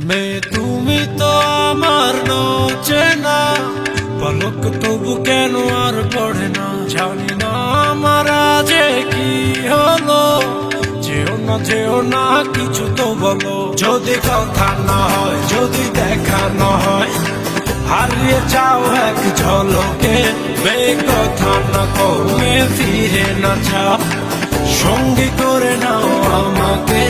মেয়ে তুমি তো আমার চেনা, পলক তবু কেন আর পড়ে না। জানি না আমার যে কি হলো, যেও না কিছু তো বলো। যদি কথা না হয়, যদি দেখা না হয়, হারিয়ে যাও এক ঝলকে। মেয়ে কথা না কমে ফিরে না যাও, সঙ্গী করে নাও আমাকে।